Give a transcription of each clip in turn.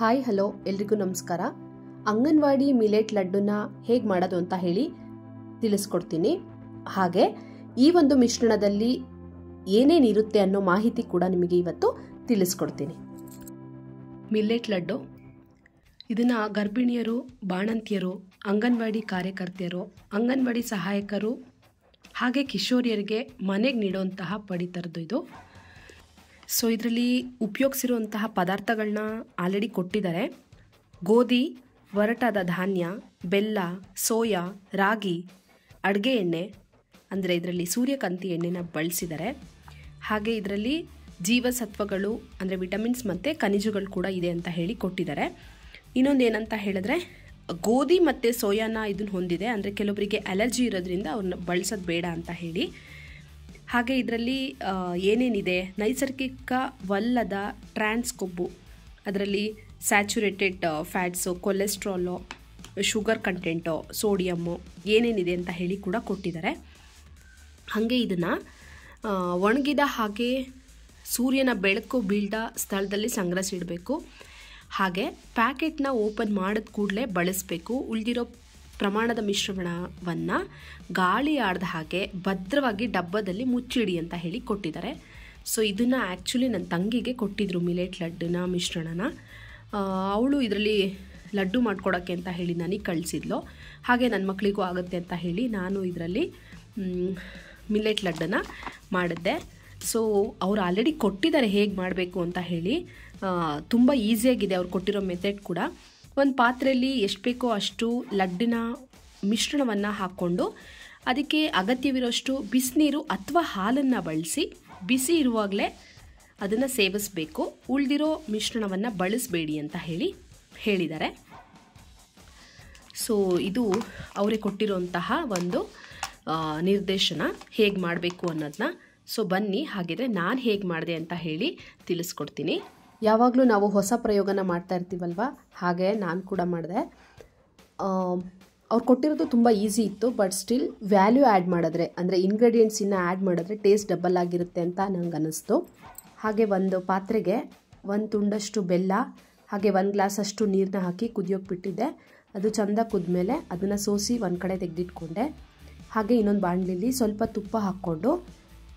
Hi hello ಎಲ್ರಿಗೂ ನಮಸ್ಕಾರ. Anganwadi millet ಲಡ್ಡುನ ಹೇಗೆ ಮಾಡೋದು ಅಂತ ಹೇಳಿ ತಿಳಿಸ್ಕೊಡ್ತೀನಿ. ಹಾಗೆ ಈ ಒಂದು ಮಿಶ್ರಣದಲ್ಲಿ ಏನೇನಿರುತ್ತೆ ಅನ್ನೋ ಮಾಹಿತಿ ಕೂಡ ನಿಮಗೆ ಇವತ್ತು ತಿಳಿಸ್ಕೊಡ್ತೀನಿ. ಮಿಲೆಟ್ ಲಡ್ಡು ಇದನ್ನು ಗರ್ಭಿಣಿಯರು, ಬಾಣಂತಿಯರು, ಅಂಗನವಾಡಿ ಕಾರ್ಯಕರ್ತೆಯರು, ಅಂಗನವಾಡಿ ಸಹಾಯಕರು ಹಾಗೆ ಕಿಶೋರಿಯರಿಗೆ ಮನೆಗೆ ನೀಡುವಂತಹ ಪಡಿತರದ್ದು ಇದು. ಸೊ ಇದರಲ್ಲಿ ಉಪಯೋಗಿಸಿರುವಂತಹ ಪದಾರ್ಥಗಳನ್ನ ಆಲ್ರೆಡಿ ಕೊಟ್ಟಿದ್ದಾರೆ. ಗೋಧಿ, ಒರಟಾದ ಧಾನ್ಯ, ಬೆಲ್ಲ, ಸೋಯಾ, ರಾಗಿ, ಅಡುಗೆ ಎಣ್ಣೆ ಅಂದರೆ ಇದರಲ್ಲಿ ಸೂರ್ಯಕಾಂತಿ ಎಣ್ಣೆನ ಬಳಸಿದ್ದಾರೆ. ಹಾಗೆ ಇದರಲ್ಲಿ ಜೀವಸತ್ವಗಳು ಅಂದರೆ ವಿಟಮಿನ್ಸ್ ಮತ್ತು ಖನಿಜಗಳು ಕೂಡ ಇದೆ ಅಂತ ಹೇಳಿ ಕೊಟ್ಟಿದ್ದಾರೆ. ಇನ್ನೊಂದು ಏನಂತ ಹೇಳಿದ್ರೆ ಗೋಧಿ ಮತ್ತು ಸೋಯಾನ ಇದನ್ನು ಹೊಂದಿದೆ. ಅಂದರೆ ಕೆಲವರಿಗೆ ಅಲರ್ಜಿ ಇರೋದ್ರಿಂದ ಅವ್ರನ್ನ ಬಳಸೋದು ಬೇಡ ಅಂತ ಹೇಳಿ. ಹಾಗೆ ಇದರಲ್ಲಿ ಏನೇನಿದೆ, ನೈಸರ್ಗಿಕವಲ್ಲದ ಟ್ರಾನ್ಸ್ ಕೊಬ್ಬು, ಅದರಲ್ಲಿ saturated fats, cholesterol, sugar content, sodium ಏನೇನಿದೆ ಅಂತ ಹೇಳಿ ಕೂಡ ಕೊಟ್ಟಿದ್ದಾರೆ. ಹಾಗೆ ಇದನ್ನು ಒಣಗಿದ ಹಾಗೆ ಸೂರ್ಯನ ಬೆಳಕು ಬೀಳ್ದ ಸ್ಥಳದಲ್ಲಿ ಸಂಗ್ರಹಿಸಿಡಬೇಕು. ಹಾಗೆ ಪ್ಯಾಕೆಟ್ನ ಓಪನ್ ಮಾಡಿದ ಕೂಡಲೇ ಬಳಸಬೇಕು. ಉಳಿದಿರೋ ಪ್ರಮಾಣದ ಮಿಶ್ರಣವನ್ನು ಗಾಳಿ ಆಡದ ಹಾಗೆ ಭದ್ರವಾಗಿ ಡಬ್ಬದಲ್ಲಿ ಮುಚ್ಚಿಡಿ ಅಂತ ಹೇಳಿ ಕೊಟ್ಟಿದ್ದಾರೆ. ಸೊ ಇದನ್ನು ಆ್ಯಕ್ಚುಲಿ ನನ್ನ ತಂಗಿಗೆ ಕೊಟ್ಟಿದ್ರು ಮಿಲೆಟ್ ಲಡ್ಡುನ ಮಿಶ್ರಣನ. ಅವಳು ಇದರಲ್ಲಿ ಲಡ್ಡು ಮಾಡ್ಕೊಡೋಕ್ಕೆ ಅಂತ ಹೇಳಿ ನನಗೆ ಕಳಿಸಿದ್ಲು. ಹಾಗೆ ನನ್ನ ಮಕ್ಕಳಿಗೂ ಆಗುತ್ತೆ ಅಂತ ಹೇಳಿ ನಾನು ಇದರಲ್ಲಿ ಮಿಲೆಟ್ ಲಡ್ಡನ್ನ ಮಾಡಿದ್ದೆ. ಸೊ ಅವ್ರು ಆಲ್ರೆಡಿ ಕೊಟ್ಟಿದ್ದಾರೆ ಹೇಗೆ ಮಾಡಬೇಕು ಅಂತ ಹೇಳಿ. ತುಂಬ ಈಸಿಯಾಗಿದೆ ಅವ್ರು ಕೊಟ್ಟಿರೋ ಮೆಥಡ್ ಕೂಡ. ಒಂದು ಪಾತ್ರೆಯಲ್ಲಿ ಎಷ್ಟು ಬೇಕೋ ಅಷ್ಟು ಲಡ್ಡಿನ ಮಿಶ್ರಣವನ್ನು ಹಾಕ್ಕೊಂಡು ಅದಕ್ಕೆ ಅಗತ್ಯವಿರೋಷ್ಟು ಬಿಸಿನೀರು ಅಥವಾ ಹಾಲನ್ನು ಬಳಸಿ ಬಿಸಿ ಇರುವಾಗಲೇ ಅದನ್ನು ಸೇವಿಸಬೇಕು. ಉಳಿದಿರೋ ಮಿಶ್ರಣವನ್ನು ಬಳಸಬೇಡಿ ಅಂತ ಹೇಳಿದ್ದಾರೆ. ಸೊ ಇದು ಅವರೇ ಕೊಟ್ಟಿರೋಂತಹ ಒಂದು ನಿರ್ದೇಶನ ಹೇಗೆ ಮಾಡಬೇಕು ಅನ್ನೋದನ್ನ. ಸೊ ಬನ್ನಿ ಹಾಗಿದ್ರೆ ನಾನು ಹೇಗೆ ಮಾಡಿದೆ ಅಂತ ಹೇಳಿ ತಿಳಿಸ್ಕೊಡ್ತೀನಿ. ಯಾವಾಗಲೂ ನಾವು ಹೊಸ ಪ್ರಯೋಗನ ಮಾಡ್ತಾ ಇರ್ತೀವಲ್ವ, ಹಾಗೆ ನಾನು ಕೂಡ ಮಾಡಿದೆ. ಅವ್ರು ಕೊಟ್ಟಿರೋದು ತುಂಬ ಈಸಿ ಇತ್ತು. ಬಟ್ ಸ್ಟಿಲ್ ವ್ಯಾಲ್ಯೂ ಆ್ಯಡ್ ಮಾಡಿದ್ರೆ ಅಂದರೆ ಇಂಗ್ರೀಡಿಯೆಂಟ್ಸನ್ನು ಆ್ಯಡ್ ಮಾಡಿದ್ರೆ ಟೇಸ್ಟ್ ಡಬಲ್ ಆಗಿರುತ್ತೆ ಅಂತ ನಂಗೆ ಅನ್ನಿಸ್ತು. ಹಾಗೆ ಒಂದು ಪಾತ್ರೆಗೆ ಒಂದು ತುಂಡಷ್ಟು ಬೆಲ್ಲ ಹಾಗೆ 1 ಗ್ಲಾಸಷ್ಟು ನೀರನ್ನ ಹಾಕಿ ಕುದಿಯೋಕೆ ಬಿಟ್ಟಿದ್ದೆ. ಅದು ಚೆಂದ ಕುದ್ಮೇಲೆ ಅದನ್ನು ಸೋಸಿ ಒಂದು ಕಡೆ ತೆಗೆದಿಟ್ಕೊಂಡೆ. ಹಾಗೆ ಇನ್ನೊಂದು ಬಾಣಲಿಲಿ ಸ್ವಲ್ಪ ತುಪ್ಪ ಹಾಕ್ಕೊಂಡು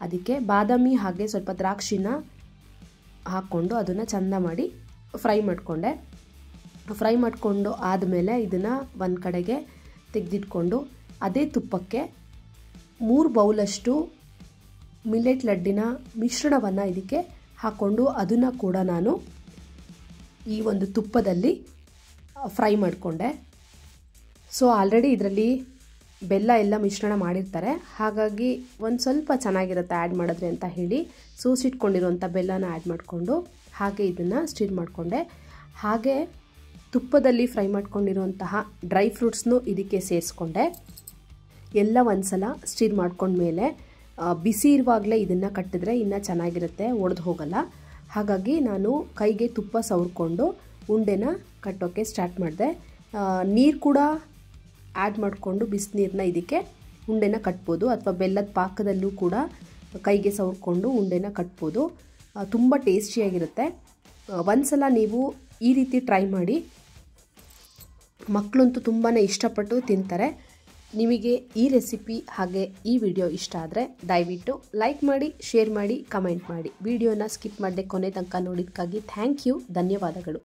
ಅದಕ್ಕೆ ಬಾದಾಮಿ ಹಾಗೆ ಸ್ವಲ್ಪ ದ್ರಾಕ್ಷಿನ ಹಾಕ್ಕೊಂಡು ಅದನ್ನು ಚೆಂದ ಮಾಡಿ ಫ್ರೈ ಮಾಡಿಕೊಂಡು ಆದಮೇಲೆ ಇದನ್ನು ಒಂದು ಕಡೆಗೆ ತೆಗೆದಿಟ್ಕೊಂಡು ಅದೇ ತುಪ್ಪಕ್ಕೆ 3 ಬೌಲಷ್ಟು ಮಿಲೆಟ್ ಲಡ್ಡಿನ ಮಿಶ್ರಣವನ್ನು ಇದಕ್ಕೆ ಹಾಕ್ಕೊಂಡು ಅದನ್ನು ಕೂಡ ನಾನು ಈ ಒಂದು ತುಪ್ಪದಲ್ಲಿ ಫ್ರೈ ಮಾಡಿಕೊಂಡೆ. ಸೊ ಆಲ್ರೆಡಿ ಇದರಲ್ಲಿ ಬೆಲ್ಲ ಎಲ್ಲ ಮಿಶ್ರಣ ಮಾಡಿರ್ತಾರೆ, ಹಾಗಾಗಿ ಒಂದು ಸ್ವಲ್ಪ ಚೆನ್ನಾಗಿರುತ್ತೆ ಆ್ಯಡ್ ಮಾಡಿದ್ರೆ ಅಂತ ಹೇಳಿ ಸೋಸಿಟ್ಕೊಂಡಿರೋಂಥ ಬೆಲ್ಲನ ಆ್ಯಡ್ ಮಾಡಿಕೊಂಡು ಹಾಗೆ ಇದನ್ನು ಸ್ಟಿರ್ ಮಾಡಿಕೊಂಡೆ. ಹಾಗೆ ತುಪ್ಪದಲ್ಲಿ ಫ್ರೈ ಮಾಡ್ಕೊಂಡಿರುವಂತಹ ಡ್ರೈ ಫ್ರೂಟ್ಸ್ನು ಇದಕ್ಕೆ ಸೇರಿಸ್ಕೊಂಡೆ. ಎಲ್ಲ ಒಂದು ಸಲ ಸ್ಟಿರ್ ಮಾಡ್ಕೊಂಡ್ಮೇಲೆ ಬಿಸಿ ಇರುವಾಗಲೇ ಇದನ್ನು ಕಟ್ಟಿದ್ರೆ ಇನ್ನೂ ಚೆನ್ನಾಗಿರುತ್ತೆ, ಒಡೆದು ಹೋಗಲ್ಲ. ಹಾಗಾಗಿ ನಾನು ಕೈಗೆ ತುಪ್ಪ ಸವರ್ಕೊಂಡು ಉಂಡೆನ ಕಟ್ಟೋಕ್ಕೆ ಸ್ಟಾರ್ಟ್ ಮಾಡಿದೆ. ನೀರು ಕೂಡ ಆ್ಯಡ್ ಮಾಡಿಕೊಂಡು ಬಿಸಿನೀರನ್ನ ಇದಕ್ಕೆ ಉಂಡೆನ ಕಟ್ಬೋದು, ಅಥವಾ ಬೆಲ್ಲದ ಪಾಕದಲ್ಲೂ ಕೂಡ ಕೈಗೆ ಸವರ್ಕೊಂಡು ಉಂಡೆನ ಕಟ್ಬೋದು. ತುಂಬ ಟೇಸ್ಟಿಯಾಗಿರುತ್ತೆ. ಒಂದು ಸಲ ನೀವು ಈ ರೀತಿ ಟ್ರೈ ಮಾಡಿ, ಮಕ್ಕಳಂತೂ ತುಂಬಾ ಇಷ್ಟಪಟ್ಟು ತಿಂತಾರೆ. ನಿಮಗೆ ಈ ರೆಸಿಪಿ ಹಾಗೆ ಈ ವಿಡಿಯೋ ಇಷ್ಟ ಆದರೆ ದಯವಿಟ್ಟು ಲೈಕ್ ಮಾಡಿ, ಶೇರ್ ಮಾಡಿ, ಕಮೆಂಟ್ ಮಾಡಿ. ವಿಡಿಯೋನ ಸ್ಕಿಪ್ ಮಾಡದೆ ಕೊನೆ ತನಕ ನೋಡಿದ್ದಕ್ಕಾಗಿ ಥ್ಯಾಂಕ್ ಯು, ಧನ್ಯವಾದಗಳು.